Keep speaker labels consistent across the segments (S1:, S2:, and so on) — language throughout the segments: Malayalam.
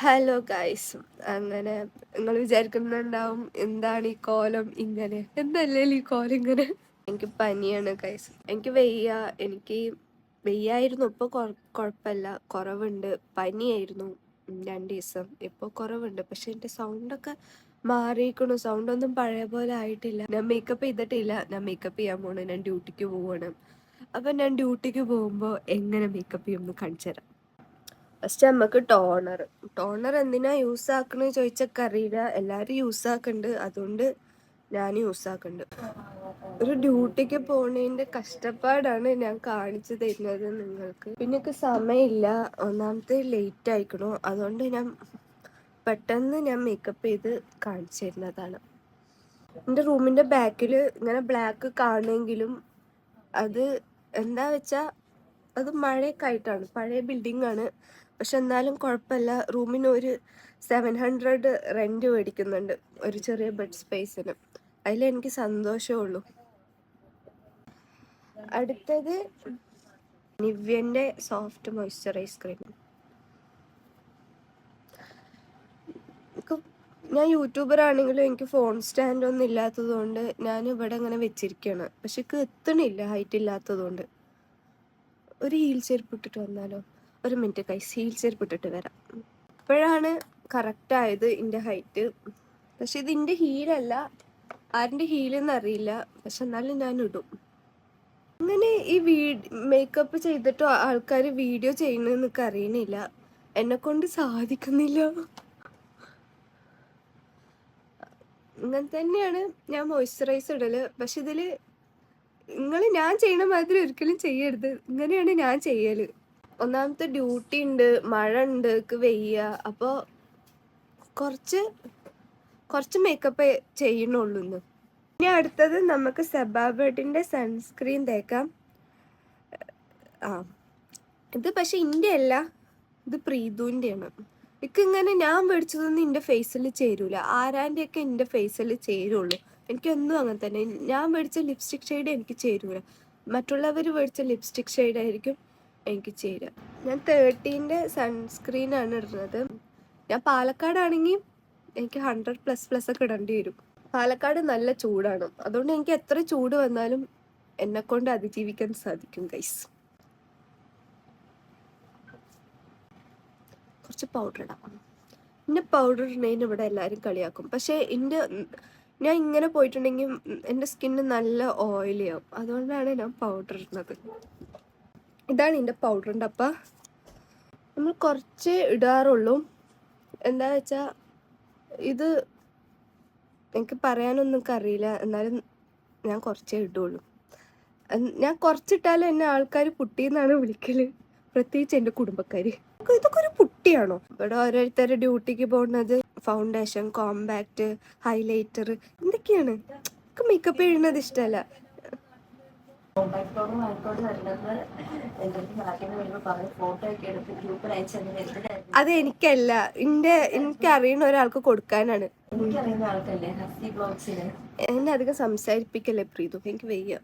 S1: Hello guys. അങ്ങനെ നിങ്ങൾ വിചാരിക്കുന്നുണ്ടാവും എന്താണ് ഈ കോലം ഇങ്ങനെ, എന്തല്ലേ ഈ കോലം ഇങ്ങനെ. എനിക്ക് പനിയാണ് ഗൈസ്. എനിക്ക് വെയ്യായിരുന്നു. ഇപ്പോൾ കുഴപ്പമില്ല, കുറവുണ്ട്. പനിയായിരുന്നു 2 ദിവസം. ഇപ്പോൾ കുറവുണ്ട്. പക്ഷെ എൻ്റെ സൗണ്ടൊക്കെ മാറിയിരിക്കണു. സൗണ്ടൊന്നും പഴയ പോലെ ആയിട്ടില്ല. ഞാൻ മേക്കപ്പ് ചെയ്തിട്ടില്ല. ഞാൻ മേക്കപ്പ് ചെയ്യാൻ പോണു. ഞാൻ ഡ്യൂട്ടിക്ക് പോവാണ്. അപ്പം ഞാൻ ഡ്യൂട്ടിക്ക് പോകുമ്പോൾ എങ്ങനെ മേക്കപ്പ് ചെയ്യുമെന്ന് കാണിച്ചു തരാം. ഫസ്റ്റ് നമുക്ക് ടോണർ എന്തിനാ യൂസ് ആക്കണെന്ന് ചോദിച്ചൊക്കെ അറിയില്ല. എല്ലാവരും യൂസ് ആക്കുന്നുണ്ട്, അതുകൊണ്ട് ഞാൻ യൂസ് ആക്കുന്നുണ്ട്. ഒരു ഡ്യൂട്ടിക്ക് പോണതിൻ്റെ കഷ്ടപ്പാടാണ് ഞാൻ കാണിച്ചു തരുന്നത് നിങ്ങൾക്ക്. പിന്നെ എനിക്ക് സമയമില്ല, ഒന്നാമത്തെ ലേറ്റ് ആയിക്കണു. അതുകൊണ്ട് ഞാൻ പെട്ടെന്ന് മേക്കപ്പ് ചെയ്ത് കാണിച്ചു തരുന്നതാണ്. എൻ്റെ റൂമിൻ്റെ ബാക്കിൽ ഇങ്ങനെ ബ്ലാക്ക് കാണുമെങ്കിലും അത് എന്താ വെച്ചാൽ അത് മഴയൊക്കെ ആയിട്ടാണ്. പഴയ ബിൽഡിംഗ് ആണ്, പക്ഷെ എന്നാലും കുഴപ്പമില്ല. റൂമിന് ഒരു 700 റെന്റ് മേടിക്കുന്നുണ്ട് ഒരു ചെറിയ ബെഡ് സ്പേസിന്. അതിലെനിക്ക് സന്തോഷമുള്ളൂ. അടുത്തത് നിവ്യൻ്റെ സോഫ്റ്റ് മോയ്സ്ചറൈസ് ക്രീം. ഞാൻ യൂട്യൂബർ ആണെങ്കിലും എനിക്ക് ഫോൺ സ്റ്റാൻഡ് ഒന്നും ഇല്ലാത്തത് കൊണ്ട് ഞാൻ ഇവിടെ ഇങ്ങനെ വെച്ചിരിക്കുകയാണ്. പക്ഷെ എനിക്ക് എത്തണില്ല, ഹൈറ്റ് ഇല്ലാത്തത് കൊണ്ട്. ഒരു ഹീൽ ചെരുപ്പ് ഇട്ടിട്ട് വന്നാലോ? ഒരു മിനിറ്റ് കൈസ്, ഹീൽ ചെരുപ്പ് ഇട്ടിട്ട് വരാം. ഇപ്പോഴാണ് കറക്റ്റ് ആയത് എൻ്റെ ഹൈറ്റ്. പക്ഷെ ഇതിൻ്റെ ഹീലല്ല, ആരുടെ ഹീലെന്ന് അറിയില്ല. പക്ഷെ എന്നാലും ഞാൻ ഇടും. അങ്ങനെ ഈ മേക്കപ്പ് ചെയ്തിട്ടോ ആൾക്കാർ വീഡിയോ ചെയ്യുന്നതെന്നൊക്കെ അറിയണില്ല. എന്നെ കൊണ്ട് സാധിക്കുന്നില്ല. ഇങ്ങനെ തന്നെയാണ് ഞാൻ മോയ്സ്ചറൈസ് ഇടല്. പക്ഷെ ഇതില് ഞാൻ ചെയ്യണ മാതിരി ഒരിക്കലും ചെയ്യരുത്. ഇങ്ങനെയാണ് ഞാൻ ചെയ്യല്. ഒന്നാമത്തെ ഡ്യൂട്ടി ഉണ്ട്, മഴ ഉണ്ട്, എനിക്ക് വെയ്യ. അപ്പോൾ കുറച്ച് മേക്കപ്പ് ചെയ്യണുള്ളൂ ഇന്ന്. ഇനി അടുത്തത് നമുക്ക് സെബാബേട്ടിൻ്റെ സൺസ്ക്രീൻ തേക്കാം. ഇത് പക്ഷെ ഇൻ്റെ അല്ല, ഇത് പ്രീതുവിൻ്റെയാണ്. ഇങ്ങനെ ഞാൻ മേടിച്ചതൊന്നും എൻ്റെ ഫേസിൽ ചേരൂല. ആരാൻ്റെയൊക്കെ എൻ്റെ ഫേസിൽ ചേരുള്ളൂ. എനിക്കൊന്നും അങ്ങനെ തന്നെ. ഞാൻ മേടിച്ച ലിപ്സ്റ്റിക് ഷെയ്ഡ് എനിക്ക് ചേരൂല. മറ്റുള്ളവർ മേടിച്ച ലിപ്സ്റ്റിക് ഷെയ്ഡായിരിക്കും എനിക്ക് ചേരുക. ഞാൻ 30ൻ്റെ സൺസ്ക്രീനാണ് ഇടുന്നത്. ഞാൻ പാലക്കാടാണെങ്കിൽ എനിക്ക് 100++ ഒക്കെ ഇടേണ്ടി വരും. പാലക്കാട് നല്ല ചൂടാണ്, അതുകൊണ്ട് എനിക്ക് എത്ര ചൂട് വന്നാലും എന്നെക്കൊണ്ട് അതിജീവിക്കാൻ സാധിക്കും ഗൈസ്. കുറച്ച് പൗഡർ ഇടാം. എൻ്റെ പൗഡർ ഇടുന്നതിന് ഇവിടെ എല്ലാവരും കളിയാക്കും. പക്ഷേ ഞാൻ ഇങ്ങനെ പോയിട്ടുണ്ടെങ്കിൽ എൻ്റെ സ്കിന്ന് നല്ല ഓയിലിയാവും. അതുകൊണ്ടാണ് ഞാൻ പൗഡർ ഇടുന്നത്. ഇതാണ് എൻ്റെ പൗഡറിൻ്റെ ഡപ്പ. നമ്മൾ കുറച്ച് ഇടാറുള്ളൂ. എന്താ വെച്ചാൽ ഇത് എനിക്ക് പറയാനൊന്നും അറിയില്ല, എന്നാലും ഞാൻ കുറച്ചേ ഇടുള്ളൂ. ഞാൻ കുറച്ചിട്ടാലും എന്നെ ആൾക്കാർ പുട്ടിയെന്നാണ് വിളിക്കല്, പ്രത്യേകിച്ച് എൻ്റെ കുടുംബക്കാർ. ഇതൊക്കെ ഒരു പുട്ടിയാണോ? ഇവിടെ ഓരോരുത്തർ ഡ്യൂട്ടിക്ക് പോകുന്നത് ഫൗണ്ടേഷൻ, കോമ്പാക്റ്റ്, ഹൈലൈറ്റർ എന്തൊക്കെയാണ്. എനിക്ക് മേക്കപ്പ് ചെയ്യുന്നത് ഇഷ്ടമല്ല. അത് എനിക്കല്ല, എനിക്കറിയുന്ന ഒരാൾക്ക് കൊടുക്കാനാണ്. എന്നെ അധികം സംസാരിപ്പിക്കല്ലേ പ്രീതു, എനിക്ക് വയ്യ.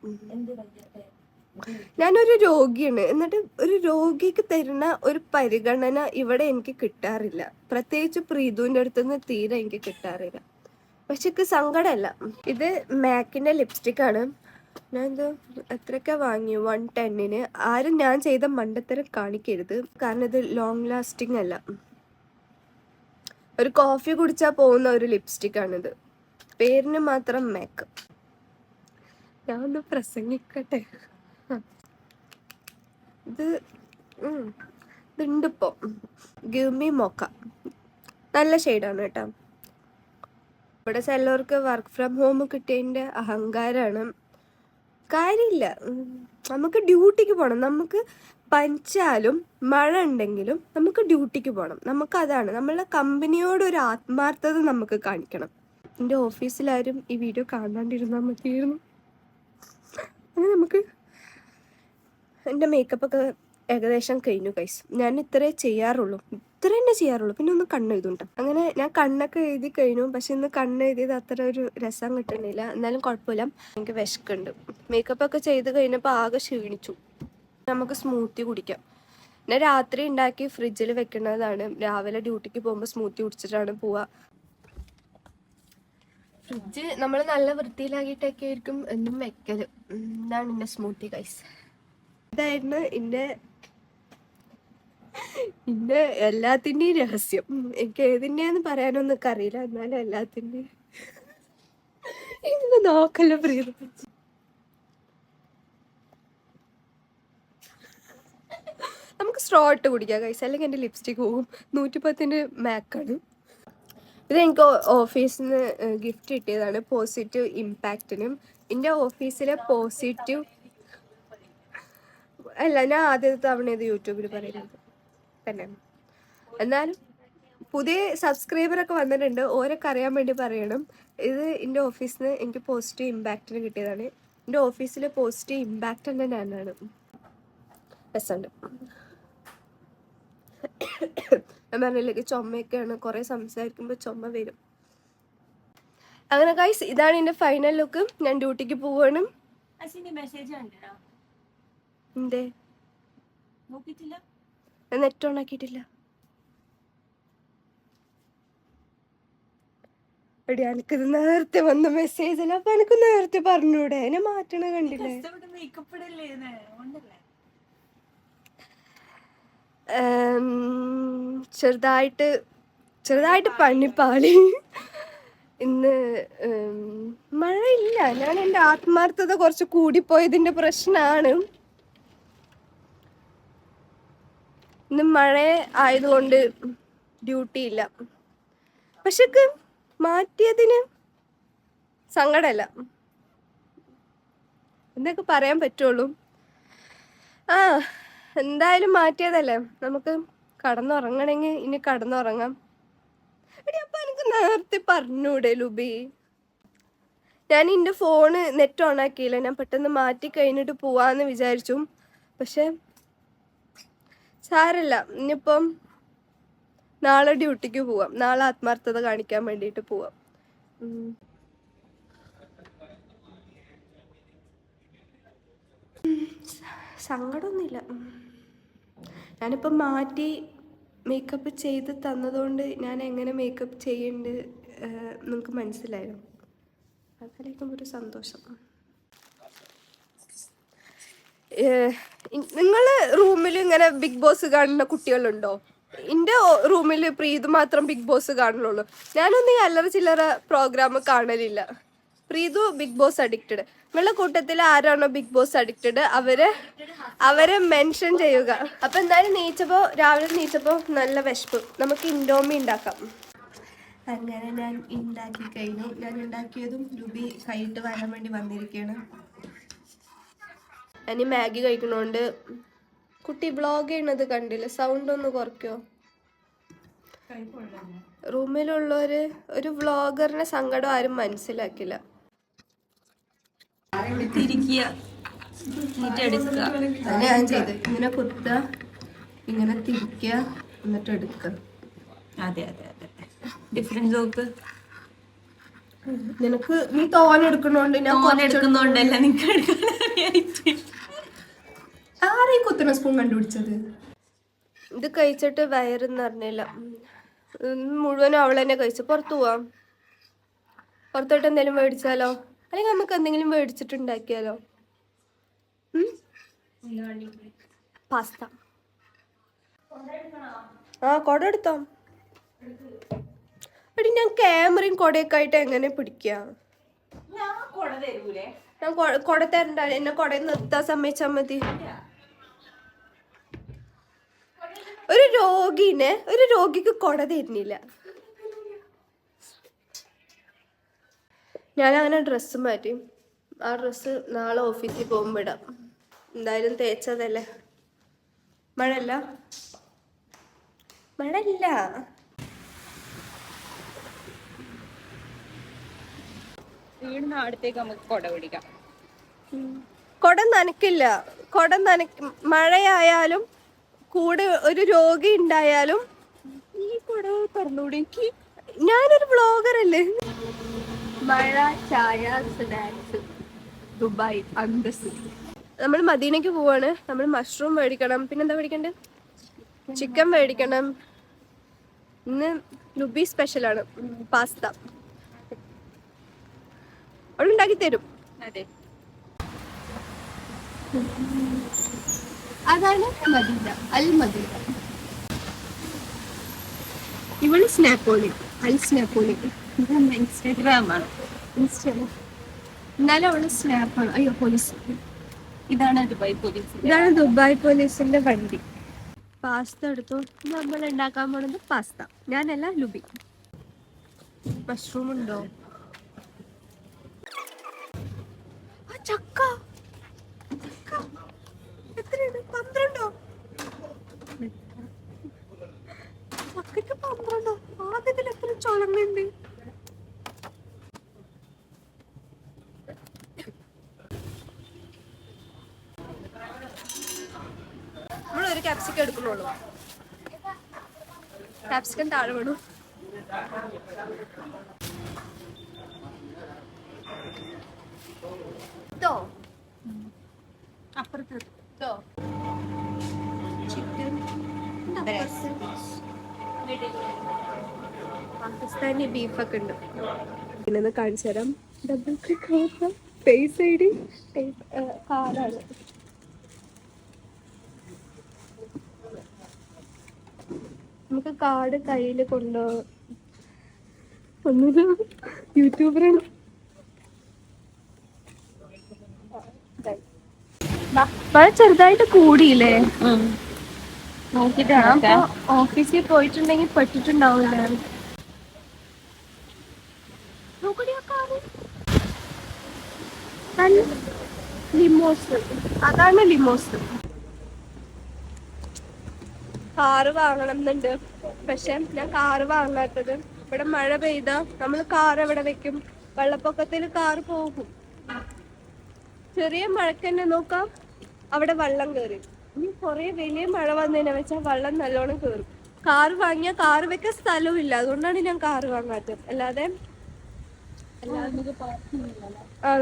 S1: ഞാനൊരു രോഗിയാണ്, എന്നിട്ട് ഒരു രോഗിക്ക് തരുന്ന ഒരു പരിഗണന ഇവിടെ എനിക്ക് കിട്ടാറില്ല. പ്രത്യേകിച്ച് പ്രീതുവിൻ്റെ അടുത്തുനിന്ന് തീരെ എനിക്ക് കിട്ടാറില്ല. പക്ഷെ എനിക്ക് സങ്കടമല്ല. ഇത് മാക്കിൻ്റെ ലിപ്സ്റ്റിക്കാണ്. ഞാനിത് എത്രയൊക്കെ വാങ്ങി, 110-ന്. ആരും ഞാൻ ചെയ്ത മണ്ടത്തരം കാണിക്കരുത്, കാരണം ഇത് ലോങ് ലാസ്റ്റിംഗ് അല്ല. ഒരു കോഫി കുടിച്ചാൽ പോകുന്ന ഒരു ലിപ്സ്റ്റിക്കാണിത്. പേരിന് മാത്രം മാക്ക്. ഞാൻ ഒന്ന് പ്രസംഗിക്കട്ടെ. ഇതുണ്ട് ഇപ്പോൾ, ഗിവ് മീ മോക്ക. നല്ല ഷെയ്ഡാണ് കേട്ടോ. ഇവിടെ ചിലവർക്ക് വർക്ക് ഫ്രം ഹോം കിട്ടിയതിൻ്റെ അഹങ്കാരമാണ്. കാര്യമില്ല, നമുക്ക് ഡ്യൂട്ടിക്ക് പോകണം. നമുക്ക് പനിച്ചാലും മഴ ഉണ്ടെങ്കിലും നമുക്ക് ഡ്യൂട്ടിക്ക് പോകണം. നമുക്കതാണ്, നമ്മളുടെ കമ്പനിയോടൊരു ആത്മാർത്ഥത നമുക്ക് കാണിക്കണം. എൻ്റെ ഓഫീസിലാരും ഈ വീഡിയോ കാണാണ്ടിരുന്നാൽ മതിയായിരുന്നു. അങ്ങനെ നമുക്ക് എൻ്റെ മേക്കപ്പൊക്കെ ഏകദേശം കഴിഞ്ഞു ഗൈസ്. ഞാൻ ഇത്രേ ചെയ്യാറുള്ളൂ, ഇത്ര തന്നെ ചെയ്യാറുള്ളൂ. പിന്നെ ഒന്ന് കണ്ണെഴുതുണ്ട്. അങ്ങനെ ഞാൻ കണ്ണൊക്കെ എഴുതി കഴിഞ്ഞു. പക്ഷെ ഇന്ന് കണ്ണെഴുതിയത് അത്ര ഒരു രസം കിട്ടുന്നില്ല. എന്നാലും കുഴപ്പമില്ല, എനിക്ക് വിശക്കുണ്ട്. മേക്കപ്പൊക്കെ ചെയ്ത് കഴിഞ്ഞപ്പോൾ ആകെ ക്ഷീണിച്ചു. നമുക്ക് സ്മൂത്തി കുടിക്കാം. പിന്നെ രാത്രി ഉണ്ടാക്കി ഫ്രിഡ്ജിൽ വെക്കുന്നതാണ്. രാവിലെ ഡ്യൂട്ടിക്ക് പോകുമ്പോൾ സ്മൂത്തി കുടിച്ചിട്ടാണ് പോവുക. ഫ്രിഡ്ജ് നമ്മൾ നല്ല വൃത്തിയിലാക്കിയിട്ടൊക്കെ ആയിരിക്കും എന്നും വെക്കല്. ഇതാണ് എൻ്റെ സ്മൂത്തി ഗൈസ്. ഇതായിരുന്നു എൻ്റെ എല്ലാത്തിൻ്റെയും രഹസ്യം. എനിക്ക് ഏതിൻ്റെയാന്ന് പറയാനൊന്നും അറിയില്ല, എന്നാലും എല്ലാത്തിൻ്റെയും ഇന്ന് നോക്കല്ലോ പ്രിയ. നമുക്ക് സ്ട്രോ ഇട്ട് കുടിക്കാം ഗൈസ്, അല്ലെങ്കിൽ എൻ്റെ ലിപ്സ്റ്റിക് പോകും. 110 മാക്കാണ് ഇത്. എനിക്ക് ഓഫീസിൽ നിന്ന് ഗിഫ്റ്റ് കിട്ടിയതാണ്, പോസിറ്റീവ് ഇമ്പാക്റ്റിനും. എൻ്റെ ഓഫീസിലെ പോസിറ്റീവ് അല്ല, ഞാൻ ആദ്യത്തെ തവണ ഇത് യൂട്യൂബിൽ പറയുന്നത് തന്നെ. എന്നാലും പുതിയ സബ്സ്ക്രൈബറൊക്കെ വന്നിട്ടുണ്ട്, ഓരൊക്കെ അറിയാൻ വേണ്ടി പറയണം. ഇത് എൻ്റെ ഓഫീസിൽ നിന്ന് എനിക്ക് പോസിറ്റീവ് ഇമ്പാക്റ്റിന് കിട്ടിയതാണ്. എൻ്റെ ഓഫീസിലെ പോസിറ്റീവ് ഇമ്പാക്റ്റ് തന്നെ ഞാനാണ്. രസമുണ്ട്. ഞാൻ പറഞ്ഞില്ലേ ചുമയൊക്കെയാണ്, കുറേ സംസാരിക്കുമ്പോൾ ചുമ വരും. അങ്ങനെ ഗൈസ്, ഇതാണ് എൻ്റെ ഫൈനൽ ലുക്ക്. ഞാൻ ഡ്യൂട്ടിക്ക് പോവാണ്. എന്തേ നെറ്റ് ഓൺ ആക്കിയിട്ടില്ല. എടി എനിക്കിത് നേരത്തെ വന്ന മെസ്സേജ് അല്ല, അപ്പൊ എനിക്ക് നേരത്തെ പറഞ്ഞൂടെ? എന്നെ മാറ്റണ കണ്ടില്ലേ? ചെറുതായിട്ട് പണിപ്പാളി. ഇന്ന് മഴയില്ല. ഞാൻ എൻ്റെ ആത്മാർത്ഥത കുറച്ച് കൂടിപ്പോയതിൻ്റെ പ്രശ്നമാണ്. ഇന്ന് മഴ ആയതുകൊണ്ട് ഡ്യൂട്ടി ഇല്ല. പക്ഷെ മാറ്റിയതിന് സങ്കടമല്ല, എന്നൊക്കെ പറയാൻ പറ്റുള്ളൂ. എന്തായാലും മാറ്റിയതല്ലേ, നമുക്ക് കടന്നുറങ്ങണമെങ്കിൽ ഇനി കടന്നുറങ്ങാം. എടി അപ്പൊ എനിക്ക് നേരത്തെ പറഞ്ഞൂടെ ലുബി? ഞാൻ എൻ്റെ ഫോണ് നെറ്റ് ഓൺ ആക്കിയില്ല, ഞാൻ പെട്ടെന്ന് മാറ്റി കഴിഞ്ഞിട്ട് പോവാന്ന് വിചാരിച്ചു. പക്ഷെ സാരല്ല, ഇനിയിപ്പം നാളെ ഡ്യൂട്ടിക്ക് പോവാം. നാളെ ആത്മാർത്ഥത കാണിക്കാൻ വേണ്ടിയിട്ട് പോവാം. സങ്കടമൊന്നുമില്ല. ഞാനിപ്പം മാറ്റി മേക്കപ്പ് ചെയ്ത് തന്നതുകൊണ്ട് ഞാൻ എങ്ങനെ മേക്കപ്പ് ചെയ്യുന്നുണ്ട് നിങ്ങൾക്ക് മനസ്സിലായോ? അതിലേക്കും ഒരു സന്തോഷം. നിങ്ങൾ റൂമിൽ ഇങ്ങനെ ബിഗ് ബോസ് കാണുന്ന കുട്ടികളുണ്ടോ? എൻ്റെ റൂമിൽ പ്രീതു മാത്രം ബിഗ് ബോസ് കാണുന്നുള്ളൂ. ഞാനൊന്നും ഈ അല്ലറ ചില്ലറ പ്രോഗ്രാം കാണലില്ല. Preethu Bigg Boss addicted. നിങ്ങളുടെ കൂട്ടത്തിൽ ആരാണോ ബിഗ് ബോസ് അഡിക്റ്റഡ് അവരെ മെൻഷൻ ചെയ്യുക. അപ്പം എന്തായാലും രാവിലെ നീച്ചപ്പോൾ നല്ല വിശപ്പ്. നമുക്ക് ഇൻഡോമി ഉണ്ടാക്കാം. അങ്ങനെ ഞാൻ ഉണ്ടാക്കി കഴിഞ്ഞു. ഞാൻ ഉണ്ടാക്കിയതും ലുബി കൈയിട്ട് വരാൻ വേണ്ടി വന്നിരിക്കുകയാണ്. ഞാൻ മാഗി കഴിക്കണോണ്ട് കുട്ടി വ്ളോഗ് ചെയ്യണത് കണ്ടില്ല. സൗണ്ട് ഒന്ന് കുറയ്ക്കോ? റൂമിലുള്ളവര് ഒരു വ്ളോഗറിനെ സങ്കടം ആരും മനസ്സിലാക്കില്ല. ഞാൻ ചെയ്ത് ഇങ്ങനെ കുത്തുക, ഇങ്ങനെ തിരിക്കുക, എന്നിട്ട് എടുക്കുക.
S2: അതെ അതെ അതെ, ഡിഫറൻസ് നോക്ക്.
S1: നിനക്ക് നീ തോനെടുക്കണോണ്ട് ഞാൻ
S2: എടുക്കുന്നോണ്ടല്ല നിനക്ക്
S1: ആരെയും കുത്തുന്ന സ്പൂൺ കണ്ടുപിടിച്ചത്. ഇത് കഴിച്ചിട്ട് വയറെന്ന് പറഞ്ഞില്ല, മുഴുവനും അവൾ തന്നെ കഴിച്ചു. പുറത്തു പോവാം, പുറത്തോട്ട് എന്തെങ്കിലും മേടിച്ചാലോ? അല്ലെങ്കിൽ നമുക്ക് എന്തെങ്കിലും മേടിച്ചിട്ടുണ്ടാക്കിയാലോ? പാസ്ത. കൊട എടുത്തോ. എടി ഞാൻ ക്യാമറയും കൊടയൊക്കെ ആയിട്ട് എങ്ങനെ പിടിക്കുക? ഞാൻ കൊട തരണ്ട, എന്നെ കൊടയിൽ നിർത്താൻ സമ്മതിച്ചാൽ മതി. ഒരു രോഗിക്ക് കൊട തരുന്നില്ല. ഞാനങ്ങനെ ഡ്രസ്സ് മാറ്റി. ആ ഡ്രസ്സ് നാളെ ഓഫീസിൽ പോകുമ്പോൾ ഇടാം. എന്തായാലും തേച്ചതല്ലേ. മഴയില്ല.
S2: വീടിന് അടുത്തേക്ക് നമുക്ക് കൊട പിടിക്കാം.
S1: കൊട നനക്കില്ല. മഴയായാലും കൂടെ ഒരു രോഗി ഉണ്ടായാലും
S2: ഈ കൊട തുറന്നുകൂടെ?
S1: ഞാനൊരു വ്ളോഗറല്ലേ. മഴ, ചായ, സ്നാക്സ്, ദുബായ് അന്തസ്. നമ്മൾ മദീനയ്ക്ക് പോവാണ്. നമ്മൾ മഷ്റൂം മേടിക്കണം. പിന്നെന്താ മേടിക്കണ്ടേ? ചിക്കൻ മേടിക്കണം. ഇന്ന് ലുബി സ്പെഷ്യലാണ് പാസ്ത. അവളുണ്ടാക്കി തരും.
S2: അതെ.
S1: അതാണ് മദീന, അൽ മദീന. ഇവള് സ്നാപ്പോളി, അൽ സ്നാപ്പോളി.
S2: ഇൻസ്റ്റാഗ്രാമാണ്.
S1: എന്നാലും അവള് സ്നാപ്പാണ്. അയ്യോ പോലീസ്.
S2: ഇതാണ് ദുബായ് പോലീസ്.
S1: ഇതാണ് ദുബായ് പോലീസിന്റെ വണ്ടി. പാസ്ത എടുത്തു. നമ്മൾ ഉണ്ടാക്കാൻ പോണത് പാസ്ത. ഞാനല്ല, ലുബി. മഷ്റൂം ഉണ്ടോ? ചക്ക എത്രയാണ്? 12. ചക്കയ്ക്ക് 12. ആദ്യത്തിൽ എത്ര ചുളങ്ങുണ്ട്. നമ്മളൊരു ക്യാപ്സിക്കം എടുക്കുന്നുള്ളൂ. ക്യാപ്സിക്കം താഴെ വീണു. ചിക്കൻ പാകിസ്ഥാനി ബീഫൊക്കെ ഉണ്ട്. പിന്നെ കാണിച്ചു തരാം. Double click face I D കാർഡാണ്. നമുക്ക് കാർഡ് കയ്യിൽ കൊണ്ടുപോകാം. ഒന്നുമില്ല, യൂട്യൂബറാണ്. മഴ ചെറുതായിട്ട് കൂടിയില്ലേ? നോക്കിട്ട് ഓഫീസിൽ പോയിട്ടുണ്ടെങ്കിൽ പെട്ടിട്ടുണ്ടാവില്ലേ? ലിമോസ്, അതാണ് ലിമോസ്. കാറ് വാങ്ങണം എന്നുണ്ട്, പക്ഷെ ഞാൻ കാറ് വാങ്ങാത്തത് ഇവിടെ മഴ പെയ്താ നമ്മൾ കാർ എവിടെ വെക്കും? വെള്ളപ്പൊക്കത്തിൽ കാറ് പോകും. ചെറിയ മഴക്ക് തന്നെ നോക്കാം, അവിടെ വെള്ളം കയറി. ഇനി കുറെ വലിയ മഴ വന്നതിനെ വെച്ചാൽ വെള്ളം നല്ലോണം കയറും. കാറ് വാങ്ങിയാൽ കാറ് വെക്കാൻ സ്ഥലവും ഇല്ല. അതുകൊണ്ടാണ് ഞാൻ കാറ് വാങ്ങാത്തത്. അല്ലാതെ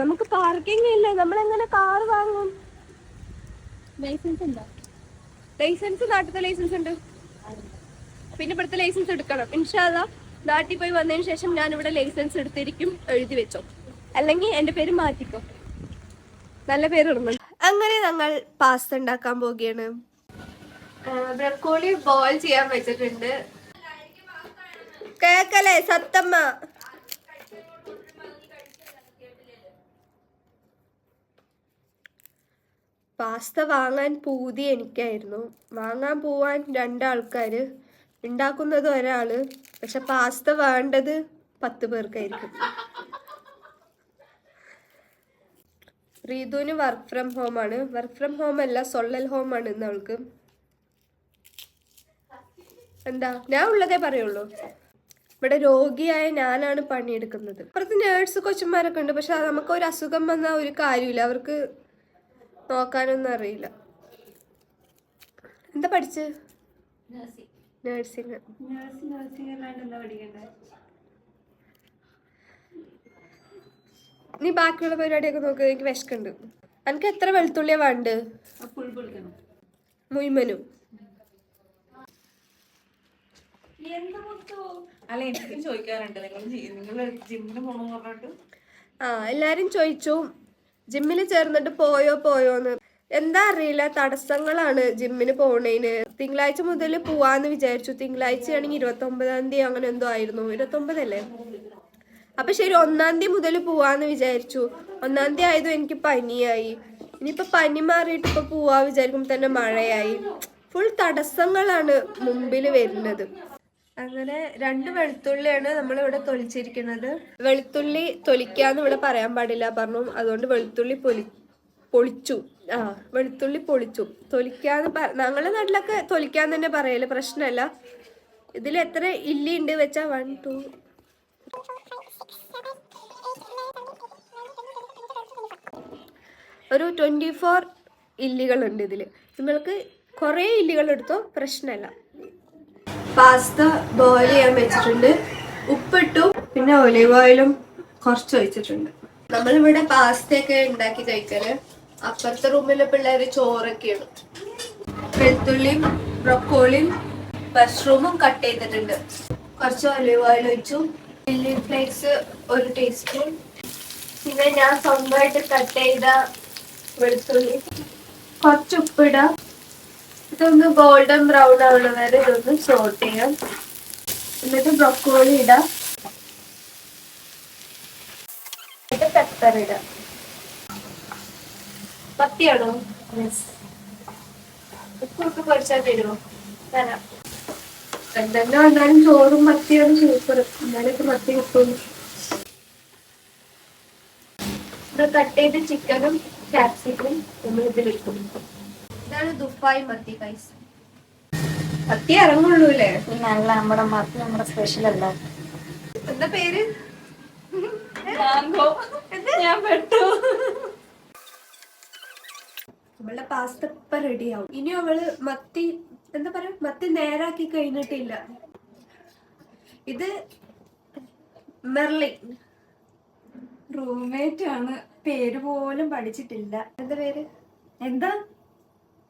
S1: നമുക്ക് പാർക്കിംഗ് ഇല്ല. നമ്മളെങ്ങനെ കാറ് വാങ്ങും?
S2: ലൈസൻസ് ഉണ്ടോ?
S1: ലൈസൻസ് നാട്ടിലത്തെ ലൈസൻസ് ഉണ്ട്. പിന്നെ ഇവിടുത്തെ ലൈസൻസ് എടുക്കണം. ഇൻഷാ അല്ലാഹ് നാട്ടിൽ പോയി വന്നതിന് ശേഷം ഞാൻ ഇവിടെ ലൈസൻസ് എടുത്തിരിക്കും. എഴുതി വെച്ചോ, അല്ലെങ്കിൽ എന്റെ പേര് മാറ്റിക്കോ. നല്ല പേര് ഇടുന്നുണ്ട്. അങ്ങനെ ഞങ്ങൾ പാസ്ത ഉണ്ടാക്കാൻ പോവുകയാണ്. ബ്രക്കോളി ബോയിൽ ചെയ്യാൻ വെച്ചിട്ടുണ്ട്. കേക്കല്ലേ സത്തമ്മ? പാസ്ത വാങ്ങാൻ പൂതി എനിക്കായിരുന്നു. വാങ്ങാൻ പോവാൻ 2 ആൾക്കാര്, ഉണ്ടാക്കുന്നത് ഒരാള്. പക്ഷെ പാസ്ത വേണ്ടത് 10 പേർക്കായിരിക്കും. റീതുവിന് വർക്ക് ഫ്രം ഹോം ആണ്. വർക്ക് ഫ്രം ഹോം അല്ല, സൊള്ളൽ ഹോം ആണ് ഇന്ന് അവൾക്ക്. എന്താ, ഞാൻ ഉള്ളതേ പറയുള്ളൂ. ഇവിടെ രോഗിയായ ഞാനാണ് പണിയെടുക്കുന്നത്. അപ്പുറത്ത് നേഴ്സ് കൊച്ചുമാരൊക്കെ ഉണ്ട്. പക്ഷെ നമുക്ക് ഒരു അസുഖം വന്നാൽ ഒരു കാര്യമില്ല, അവർക്ക് നോക്കാനൊന്നും അറിയില്ല. എന്താ പഠിച്ച്? നഴ്സിംഗ്. നീ ബാക്കിയുള്ള പരിപാടിയൊക്കെ നോക്ക്. എനിക്ക് വിശക്കുണ്ട്. എനിക്ക് എത്ര വെളുത്തുള്ളിയാ വേണ്ട? മുയ്മനും. എല്ലാരും ചോദിച്ചു ജിമ്മിൽ ചേർന്നിട്ട് പോയോന്ന്. എന്താ അറിയില്ല, തടസ്സങ്ങളാണ് ജിമ്മിന് പോണേന്. തിങ്കളാഴ്ച മുതൽ പോവാന്ന് വിചാരിച്ചു. തിങ്കളാഴ്ച ആണെങ്കിൽ 29-ാം തീയതി അങ്ങനെ എന്തോ ആയിരുന്നു. 29 അല്ലേ? അപ്പൊ ശരി, 1-ാം തീയതി മുതൽ പോവാന്ന് വിചാരിച്ചു. 1-ാം തീയതി ആയതും എനിക്ക് പനിയായി. ഇനിയിപ്പൊ പനി മാറിയിട്ട് ഇപ്പൊ പോവാ വിചാരിക്കുമ്പോ തന്നെ മഴയായി. ഫുൾ തടസ്സങ്ങളാണ് മുമ്പിൽ വരുന്നത്. അങ്ങനെ 2 വെളുത്തുള്ളിയാണ് നമ്മളിവിടെ തൊലിച്ചിരിക്കുന്നത്. വെളുത്തുള്ളി തൊലിക്കാന്ന് ഇവിടെ പറയാൻ പാടില്ല പറഞ്ഞു. അതുകൊണ്ട് വെളുത്തുള്ളി പൊളിച്ചു. വെളുത്തുള്ളി പൊളിച്ചു. തൊലിക്കാന്ന് ഞങ്ങളുടെ നാട്ടിലൊക്കെ തൊലിക്കാൻ തന്നെ പറയല്, പ്രശ്നമല്ല. ഇതിൽ എത്ര ഇല്ലി ഉണ്ട് വെച്ചാ 1 2 ഒരു 24 ഇല്ലികളുണ്ട് ഇതില്. നിങ്ങൾക്ക് കുറെ ഇല്ലികൾ എടുത്തോ, പ്രശ്നമല്ല. പാസ്ത ബോയിൽ ചെയ്യാൻ വെച്ചിട്ടുണ്ട്. ഉപ്പിട്ടു, പിന്നെ ഒലിവ് ഓയിലും കുറച്ച് ഒഴിച്ചിട്ടുണ്ട്. നമ്മളിവിടെ പാസ്തയൊക്കെ ഉണ്ടാക്കി കഴിക്കല്. അപ്പുറത്തെ റൂമിലെ പിള്ളേര് ചോറൊക്കെയാണ്. വെളുത്തുള്ളിയും ബ്രൊക്കോളിയും മഷ്റൂമും കട്ട് ചെയ്തിട്ടുണ്ട്. കുറച്ച് ഒലിവ് ഓയിൽ ഒഴിച്ചു. Chilli flakes 1 teaspoon. പിന്നെ ഞാൻ സ്വന്തമായിട്ട് കട്ട് ചെയ്ത വെളുത്തുള്ളി. കുറച്ച് ഉപ്പിടാം. ഇതൊന്ന് ഗോൾഡൻ ബ്രൗൺ ആവുന്ന വരെ ഇതൊന്ന് സോട്ട് ചെയ്യാം. എന്നിട്ട് ബ്രൊക്കോളി ഇടാം. എന്നിട്ട് പെപ്പർ ഇടാം. മത്തിയാണോ? ഉപ്പൊക്കെ പൊരിച്ചാൽ തരുമോ? തരാം. എന്തെല്ലാം വന്നാലും ചോറും മത്തിയാണ് സൂപ്പർ. എന്നാലൊക്കെ മത്തി കിട്ടുള്ളൂ. ഇത് കട്ട് ചെയ്ത് ചിക്കനും ക്യാപ്സിക്കും നമ്മൾ ഇതിൽ ഇട്ടു. ഇതാണ് ദുബായ് മത്തി ഗൈസ്. മത്തി ഇറങ്ങുള്ളൂ അല്ലേ?
S2: നല്ല നമ്മുടെ മത്തി നമ്മുടെ സ്പെഷ്യൽ അല്ല.
S1: എന്താ പേര്?
S2: ഞാൻ പെട്ടു.
S1: നമ്മളുടെ പാസ്ത ഇപ്പൊ റെഡിയാവും. ഇനി അവള് മത്തി എന്താ പറയാ, മത്തി നേരാക്കി കഴിഞ്ഞിട്ടില്ല. ഇത് മെർലിൻ
S2: റൂംമേറ്റ് ആണ്, പേര് പോലും പഠിച്ചിട്ടില്ല.
S1: എന്താ പേര്?
S2: എന്താ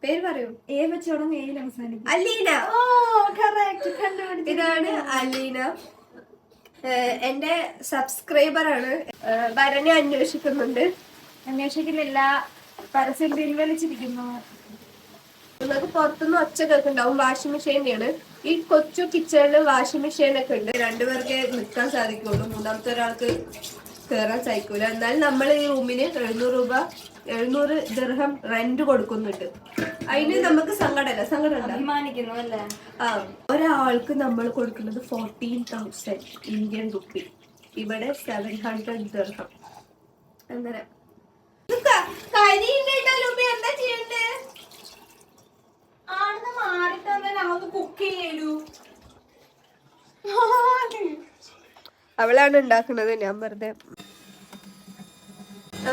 S1: പേര് പറയൂ.
S2: ഏ വെച്ച് തുടങ്ങും, ഏയിൽ അവസാനിക്കും.
S1: അലീന.
S2: ഓ കറക്റ്റ് കണ്ടുപിടിച്ചു.
S1: ഇതാണ് അലീന. എന്റെ സബ്സ്ക്രൈബർ ആണ്. ഭരണി അന്വേഷിക്കുന്നുണ്ട്.
S2: അന്വേഷിക്കുന്നില്ല, പരസ്യം പിൻവലിച്ചിരിക്കുന്നു.
S1: നിങ്ങൾക്ക് പുറത്തുനിന്ന് ഒച്ച കേൾക്കുന്നുണ്ടാവും. വാഷിംഗ് മെഷീൻ്റെയാണ്. ഈ കൊച്ചു കിച്ചണില് വാഷിംഗ് മെഷീൻ ഒക്കെ ഉണ്ട്. രണ്ടുപേർക്ക് നിൽക്കാൻ സാധിക്കുള്ളൂ. മൂന്നാമത്തെ ഒരാൾക്ക് കയറാൻ സാധിക്കൂല. എന്നാലും നമ്മൾ ഈ റൂമിന് 700 ദിർഹം റെന്റ് കൊടുക്കുന്നുണ്ട്. അതിന് നമുക്ക് സങ്കടമല്ല.
S2: അഭിമാനിക്കുന്നു അല്ലേ?
S1: ആ, ഒരാൾക്ക് നമ്മൾ കൊടുക്കുന്നത് 14,000 ഇന്ത്യൻ റുപ്പി. ഇവിടെ 700 ദിർഹം. അങ്ങനെ എന്താ ചെയ്യണ്ടേ?
S2: ആണെന്ന് മാറിത്തന്നെ നമുക്ക് കുക്ക് ചെയ്യലൂ.
S1: അവളാണ് ഉണ്ടാക്കുന്നത്, ഞാൻ വെറുതെ.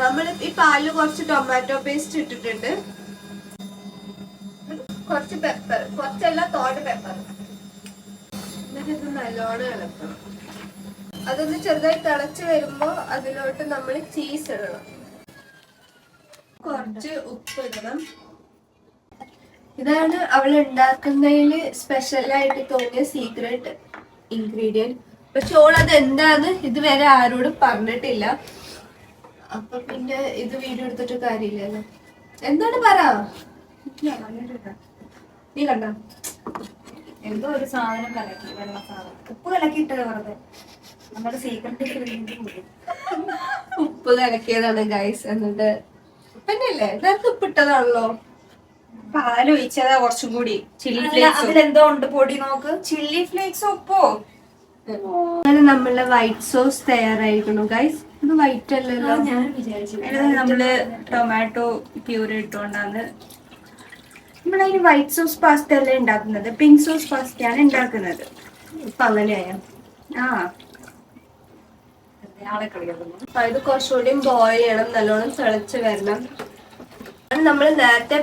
S1: നമ്മൾ ഈ പാലില് കുറച്ച് ടൊമാറ്റോ പേസ്റ്റ് ഇട്ടിട്ടുണ്ട്. കുറച്ച് പെപ്പർ, കുറച്ചല്ല തോട് പെപ്പർ. എന്നിട്ട് ഇത് നല്ലോണം ഇളക്കണം. അതൊന്ന് ചെറുതായി തിളച്ച് വരുമ്പോ അതിലോട്ട് നമ്മൾ ചീസ് ഇടണം. കുറച്ച് ഉപ്പ് ഇടണം. ഇതാണ് അവൾ ഉണ്ടാക്കുന്നതിൽ സ്പെഷ്യലായിട്ട് തോന്നിയ സീക്രട്ട് ഇൻഗ്രീഡിയന്റ്. പക്ഷെ ഓൾ അത് എന്താന്ന് ഇതുവരെ ആരോടും പറഞ്ഞിട്ടില്ല. അപ്പൊ പിന്നെ ഇത് വീഡിയോ എടുത്തിട്ട് കാര്യമില്ലല്ലോ. എന്താണ് പറ? നീ കണ്ട
S2: എന്തോ ഒരു സാധനം കലക്കി, വെള്ള സാധനം ഉപ്പ് കലക്കിയിട്ടത് വെറുതെ. നമ്മുടെ സീക്രട്ട്
S1: ഉപ്പ് കലക്കിയതാണ് ഗൈസ്. എന്നിട്ട് തന്നെയല്ലേ നേരത്തെ ഉപ്പിട്ടതാണല്ലോ.
S2: പാലൊഴിച്ചതാ കുറച്ചും കൂടി. ചില്ലി ഫ്ലേക്സ് അതിലെന്തോ ഉണ്ട് പൊടി, നോക്ക്. ചില്ലി ഫ്ലേക്സ് ഉപ്പോ.
S1: അങ്ങനെ നമ്മളുടെ വൈറ്റ് സോസ് തയ്യാറായിരിക്കണം ഗൈസ്. ഇത് വൈറ്റ് അല്ലല്ലോ.
S2: ഞാൻ വിചാരിച്ചു നമ്മള് ടൊമാറ്റോ പ്യൂരി ഇട്ടുകൊണ്ടാണ് നമ്മളതിന് വൈറ്റ് സോസ് പാസ്ത അല്ല ഉണ്ടാക്കുന്നത്, പിങ്ക് സോസ് പാസ്തയാണ് ഉണ്ടാക്കുന്നത്.
S1: ഇപ്പൊ അങ്ങനെയായ
S2: ആളെ കളിക്കുന്നു.
S1: ഇത് കുറച്ചുകൂടി ബോയിൽ ചെയ്യണം. നല്ലോണം തിളച്ച് വരണം. നമ്മൾ നേരത്തെ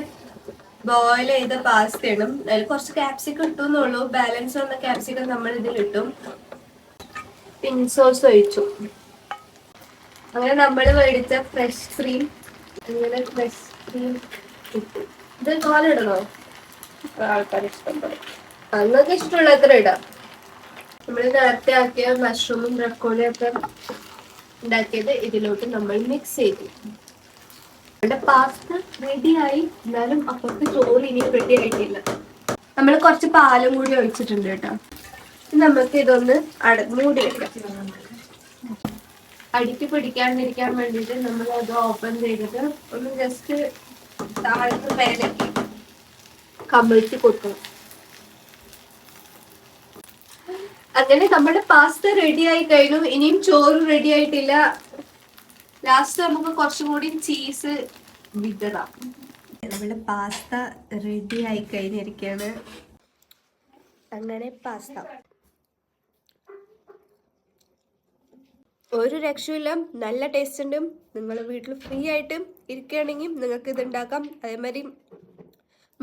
S1: ബോയിൽ ചെയ്ത പാസ്ത ഇടും. അതിൽ കുറച്ച് ക്യാപ്സിക്കം ഇട്ടുന്നുള്ളൂ. ബാലൻസ് വന്ന ക്യാപ്സിക്കം നമ്മൾ ഇതിൽ ഇട്ടും. പിങ്ക് സോസ് ഒഴിച്ചു. അങ്ങനെ നമ്മൾ മേടിച്ച ഫ്രഷ് ക്രീം, അങ്ങനെ ഫ്രഷ് ക്രീം ഇട്ടു. ഇത് പാലിടണോ?
S2: ആൾക്കാർ ഇഷ്ടപ്പെടും.
S1: അന്നൊക്കെ ഇഷ്ടമുള്ള അത്ര ഇടാം. നമ്മൾ നേരത്തെ ആക്കിയ മഷ്റൂമും ബ്രക്കോളിയും ഒക്കെ ഉണ്ടാക്കിയത് ഇതിലോട്ട് നമ്മൾ മിക്സ് ചെയ്തു. നമ്മുടെ പാസ്ത റെഡിയായി. എന്നാലും അപ്പുറത്ത് ചോറ് ഇനിയും റെഡി ആയിട്ടില്ല. നമ്മൾ കുറച്ച് പാലും കൂടി ഒഴിച്ചിട്ടുണ്ട് കേട്ടോ. നമുക്ക് ഇതൊന്ന് മൂടി വെക്കാം. അടിക്ക് പിടിക്കാണ്ടിരിക്കാൻ വേണ്ടിയിട്ട് നമ്മൾ അത് ഓപ്പൺ ചെയ്തിട്ട് ഒന്ന് ജസ്റ്റ് താഴത്ത് മേലേക്ക് കമിഴ്ത്തി കൊടുക്കണം. അങ്ങനെ നമ്മുടെ പാസ്ത റെഡി ആയി കഴിഞ്ഞു. ഇനിയും ചോറ് റെഡി ആയിട്ടില്ല. ലാസ്റ്റ് നമുക്ക് കുറച്ചും കൂടി ചീസ് വിതറാം. നമ്മുടെ പാസ്ത റെഡി ആയി കഴിഞ്ഞിരിക്കുകയാണ്. അങ്ങനെ പാസ്ത ഒരു രക്ഷയില്ല, നല്ല ടേസ്റ്റ് ഉണ്ട്. നിങ്ങൾ വീട്ടിൽ ഫ്രീ ആയിട്ട് ഇരിക്കുകയാണെങ്കിൽ നിങ്ങൾക്ക് ഇത് ഉണ്ടാക്കാം. അതേമാതിരി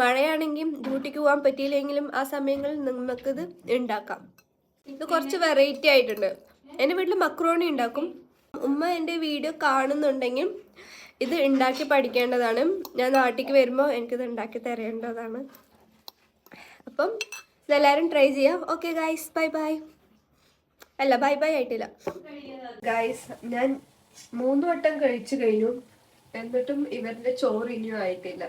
S1: മഴയാണെങ്കിൽ ഡ്യൂട്ടിക്ക് പോകാൻ പറ്റിയില്ലെങ്കിലും ആ സമയങ്ങളിൽ നമുക്കിത് ഉണ്ടാക്കാം. ഇത് കുറച്ച് വെറൈറ്റി ആയിട്ടുണ്ട്. എൻ്റെ വീട്ടിൽ മക്രോണി ഉണ്ടാക്കും. ഉമ്മ എൻ്റെ വീഡിയോ കാണുന്നുണ്ടെങ്കിൽ ഇത് ഉണ്ടാക്കി പഠിക്കേണ്ടതാണ്. ഞാൻ നാട്ടിലേക്ക് വരുമ്പോൾ എനിക്കിത് ഉണ്ടാക്കി തരേണ്ടതാണ്. അപ്പം ഇതെല്ലാവരും ട്രൈ ചെയ്യാം. Okay guys, bye bye. അല്ല, ബൈ ബൈ ആയിട്ടില്ല ഗൈസ്. ഞാൻ 3 വട്ടം കഴിച്ചു കഴിഞ്ഞു, എന്നിട്ടും ഇവരുടെ ചോറ് ഇനിയും ആയിട്ടില്ല.